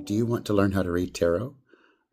Do you want to learn how to read tarot?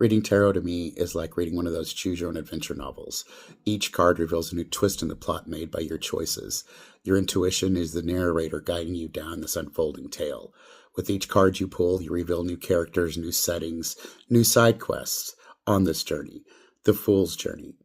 Reading tarot to me is like reading one of those choose your own adventure novels. Each card reveals a new twist in the plot made by your choices. Your intuition is the narrator guiding you down this unfolding tale. With each card you pull, you reveal new characters, new settings, new side quests on this journey, the Fool's Journey.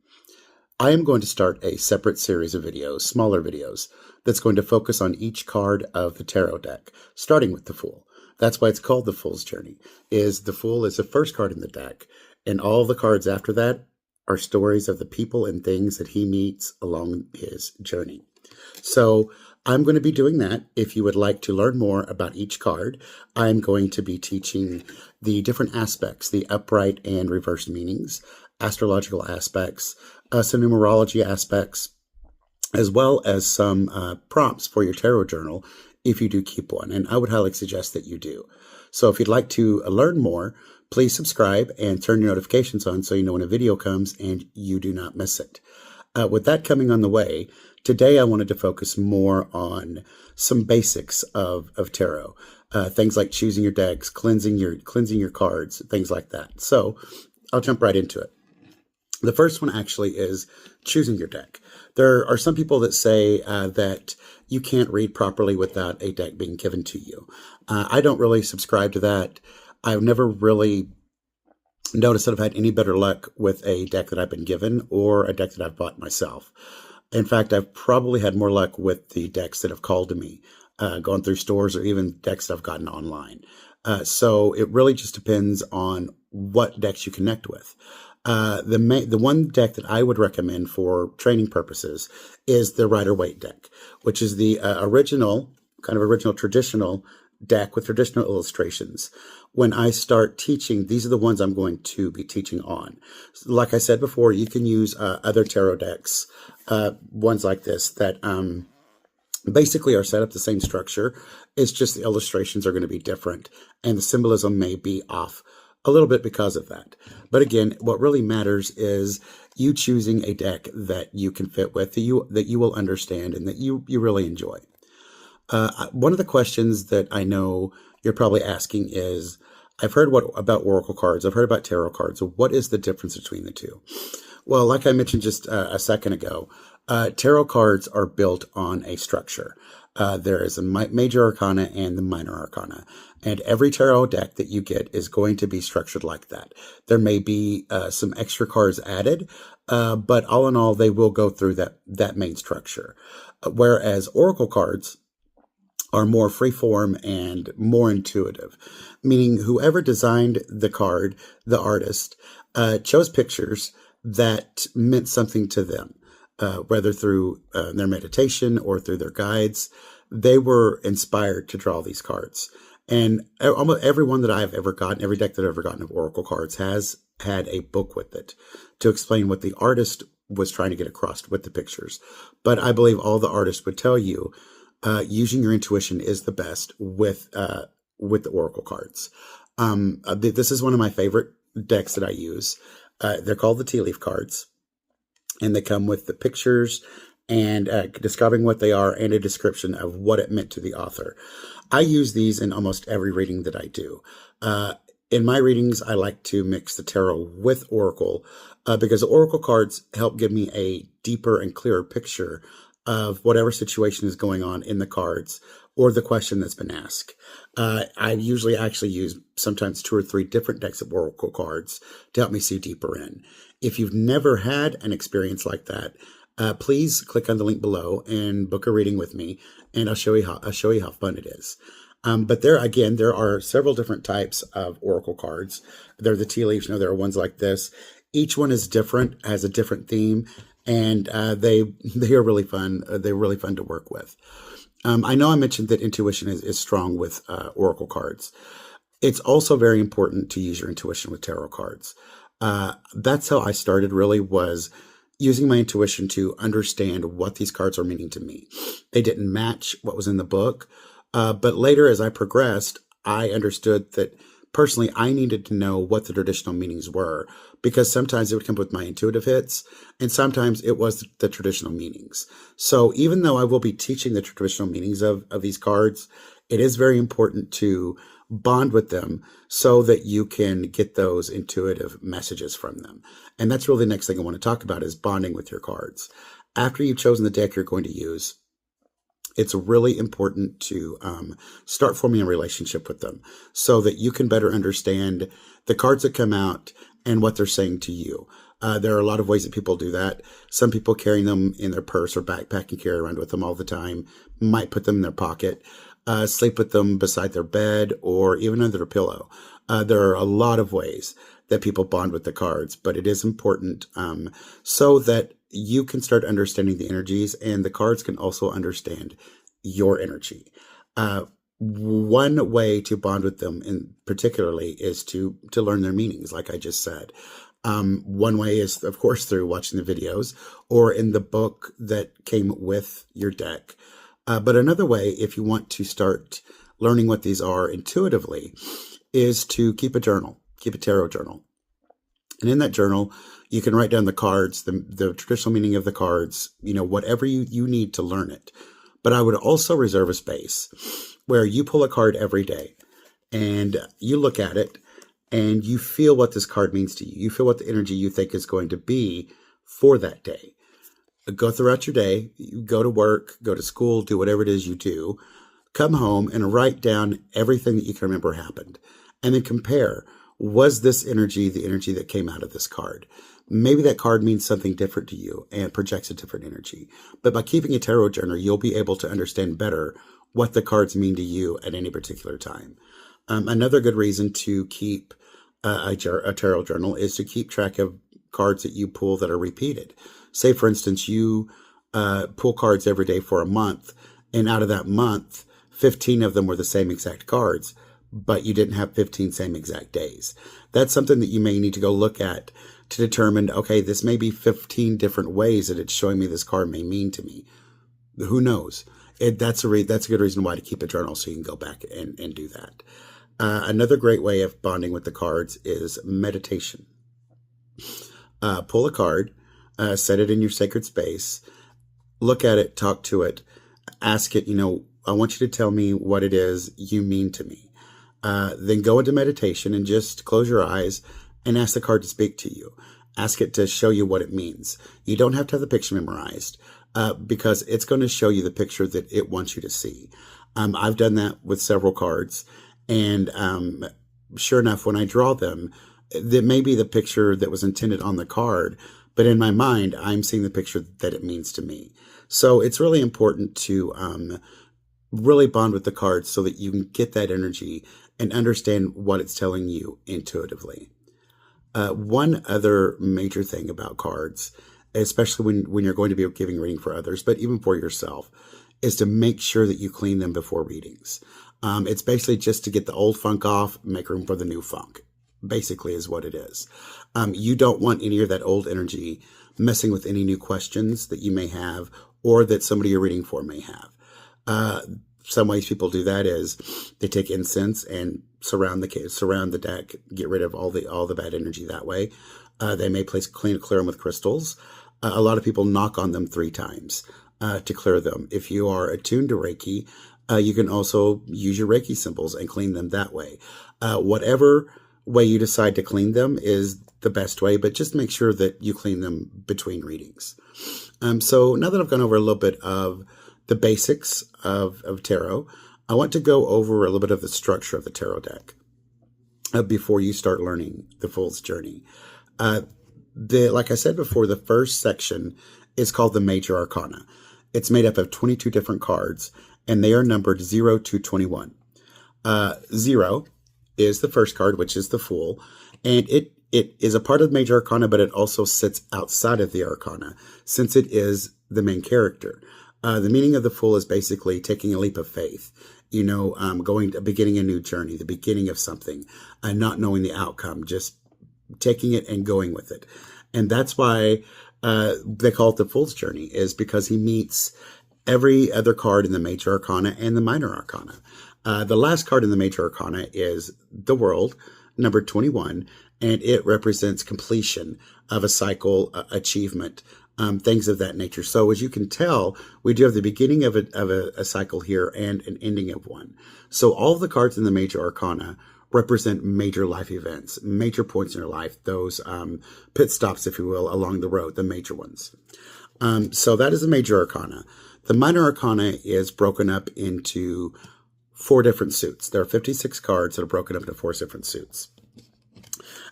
I am going to start a separate series of videos, smaller videos, that's going to focus on each card of the tarot deck, starting with the Fool. That's why it's called the Fool's Journey. The Fool is the first card in the deck, and all the cards after that are stories of the people and things that he meets along his journey. So I'm going to be doing that. If you would like to learn more about each card, I'm going to be teaching the different aspects, the upright and reverse meanings, astrological aspects, some numerology aspects, as well as some prompts for your tarot journal if you do keep one. And I would highly suggest that you do. So if you'd like to learn more, please subscribe and turn your notifications on so you know when a video comes and you do not miss it. With that coming on the way, today I wanted to focus more on some basics of tarot. Things like choosing your decks, cleansing your cards, things like that. So I'll jump right into it. The first one actually is choosing your deck. There are some people that say that you can't read properly without a deck being given to you. I don't really subscribe to that. I've never really noticed that I've had any better luck with a deck that I've been given or a deck that I've bought myself. In fact, I've probably had more luck with the decks that have called to me, going through stores, or even decks that I've gotten online. So it really just depends on what decks you connect with. The one deck that I would recommend for training purposes is the Rider-Waite deck, which is the original traditional deck with traditional illustrations. When I start teaching, these are the ones I'm going to be teaching on. Like I said before, you can use other tarot decks, ones like this that basically are set up the same structure. It's just the illustrations are going to be different, and the symbolism may be off a little bit because of that. But again, what really matters is you choosing a deck that you can fit with, that you will understand, and that you really enjoy. One of the questions that I know you're probably asking is, I've heard about oracle cards, I've heard about tarot cards. So what is the difference between the two? Well, like I mentioned just a second ago, tarot cards are built on a structure. There is a Major Arcana and the Minor Arcana. And every tarot deck that you get is going to be structured like that. There may be some extra cards added, but all in all, they will go through that main structure. Whereas oracle cards are more freeform and more intuitive, meaning whoever designed the card, the artist, chose pictures that meant something to them. Whether through their meditation or through their guides, they were inspired to draw these cards. And almost every one that I've ever gotten, every deck that I've ever gotten of oracle cards has had a book with it to explain what the artist was trying to get across with the pictures. But I believe all the artists would tell you, using your intuition is the best with the oracle cards. This is one of my favorite decks that I use. They're called the tea leaf cards. And they come with the pictures and describing what they are and a description of what it meant to the author. I use these in almost every reading that I do. In my readings, I like to mix the tarot with oracle because the oracle cards help give me a deeper and clearer picture of whatever situation is going on in the cards or the question that's been asked. I usually actually use sometimes 2 or 3 different decks of oracle cards to help me see deeper in. If you've never had an experience like that, please click on the link below and book a reading with me, and I'll show you how fun it is. But there are several different types of oracle cards. There are the tea leaves. There are ones like this. Each one is different, has a different theme, and they are really fun. They're really fun to work with. I know I mentioned that intuition is strong with oracle cards. It's also very important to use your intuition with tarot cards. That's how I started, really, was using my intuition to understand what these cards are meaning to me. They didn't match what was in the book, but later as I progressed, I understood that personally I needed to know what the traditional meanings were, because sometimes it would come with my intuitive hits, and sometimes it was the traditional meanings. So even though I will be teaching the traditional meanings of these cards, it is very important to bond with them so that you can get those intuitive messages from them. And that's really the next thing I want to talk about is bonding with your cards. After you've chosen the deck you're going to use, it's really important to start forming a relationship with them so that you can better understand the cards that come out and what they're saying to you. There are a lot of ways that people do that. Some people carrying them in their purse or backpack and carry around with them all the time, might put them in their pocket, sleep with them beside their bed or even under their pillow. There are a lot of ways that people bond with the cards, but it is important so that you can start understanding the energies and the cards can also understand your energy. One way to bond with them in particularly is to learn their meanings, like I just said. One way is, of course, through watching the videos or in the book that came with your deck. But another way, if you want to start learning what these are intuitively, is to keep a journal, keep a tarot journal. And in that journal, you can write down the cards, the traditional meaning of the cards, whatever you need to learn it. But I would also reserve a space where you pull a card every day and you look at it and you feel what this card means to you. You feel what the energy you think is going to be for that day. Go throughout your day, you go to work, go to school, do whatever it is you do, come home and write down everything that you can remember happened. And then compare, was this energy the energy that came out of this card? Maybe that card means something different to you and projects a different energy. But by keeping a tarot journal, you'll be able to understand better what the cards mean to you at any particular time. Another good reason to keep a tarot journal is to keep track of cards that you pull that are repeated. Say, for instance, you pull cards every day for a month, and out of that month, 15 of them were the same exact cards, but you didn't have 15 same exact days. That's something that you may need to go look at to determine, okay, this may be 15 different ways that it's showing me this card may mean to me. Who knows? That's a good reason why to keep a journal, so you can go back and do that. Another great way of bonding with the cards is meditation. Pull a card, set it in your sacred space, look at it, talk to it, ask it, I want you to tell me what it is you mean to me. Then go into meditation and just close your eyes and ask the card to speak to you. Ask it to show you what it means. You don't have to have the picture memorized because it's going to show you the picture that it wants you to see. I've done that with several cards, and sure enough, when I draw them, that may be the picture that was intended on the card, but in my mind, I'm seeing the picture that it means to me. So it's really important to really bond with the cards so that you can get that energy and understand what it's telling you intuitively. One other major thing about cards, especially when you're going to be giving a reading for others, but even for yourself, is to make sure that you clean them before readings. It's basically just to get the old funk off, make room for the new funk, basically is what it is. You don't want any of that old energy messing with any new questions that you may have or that somebody you're reading for may have. Some ways people do that is they take incense and surround the deck, get rid of all the bad energy that way. They may clear them with crystals. A lot of people knock on them 3 times to clear them. If you are attuned to Reiki, you can also use your Reiki symbols and clean them that way. Whatever way you decide to clean them is the best way, but just make sure that you clean them between readings. So now that I've gone over a little bit of the basics of tarot, I want to go over a little bit of the structure of the tarot deck before you start learning the Fool's Journey. Like I said before, the first section is called the Major Arcana. It's made up of 22 different cards, and they are numbered 0 to 21. 0 is the first card, which is the Fool, and it is a part of the Major Arcana, but it also sits outside of the Arcana, since it is the main character. The meaning of the Fool is basically taking a leap of faith, beginning a new journey, the beginning of something, not knowing the outcome, just taking it and going with it. And that's why they call it the Fool's Journey, is because he meets every other card in the Major Arcana and the Minor Arcana. The last card in the Major Arcana is the World, number 21, and it represents completion of a cycle, achievement, things of that nature. So as you can tell, we do have the beginning of a cycle here and an ending of one. So all of the cards in the Major Arcana represent major life events, major points in your life, those pit stops, if you will, along the road, the major ones. So that is the Major Arcana. The Minor Arcana is broken up into 4 different suits. There are 56 cards that are broken up into 4 different suits.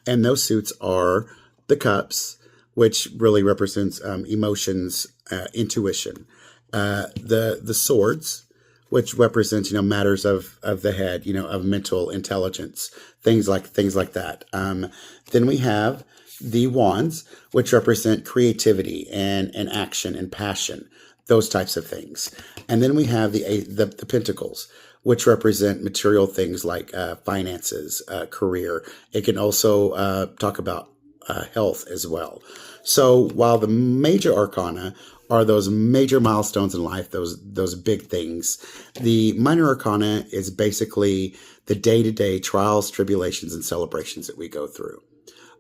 And those suits are the Cups, which really represents emotions, intuition. The Swords, which represents, matters of the head, of mental intelligence, things like that. Then we have the Wands, which represent creativity and action and passion, those types of things. And then we have the Pentacles, which represent material things like finances, career. It can also talk about health as well. So while the Major Arcana are those major milestones in life, those big things, the Minor Arcana is basically the day-to-day trials, tribulations, and celebrations that we go through.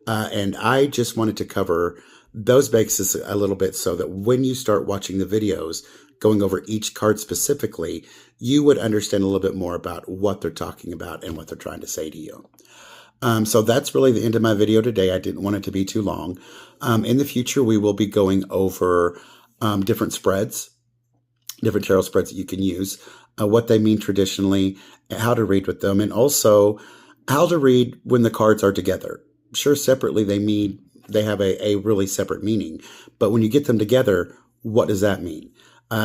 And I just wanted to cover those bases a little bit so that when you start watching the videos, going over each card specifically, you would understand a little bit more about what they're talking about and what they're trying to say to you. So that's really the end of my video today. I didn't want it to be too long. In the future, we will be going over different spreads, different tarot spreads that you can use, what they mean traditionally, how to read with them, and also how to read when the cards are together. Sure, separately they have a really separate meaning, but when you get them together, what does that mean?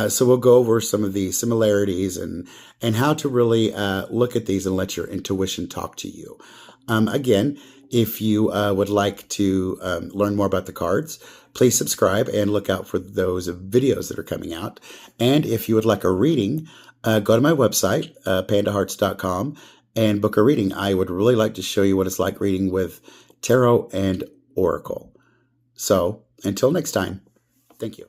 So we'll go over some of the similarities and how to really look at these and let your intuition talk to you. Again, if you would like to learn more about the cards, please subscribe and look out for those videos that are coming out. And if you would like a reading, go to my website, pandahearts.com, and book a reading. I would really like to show you what it's like reading with tarot and oracle. So until next time, thank you.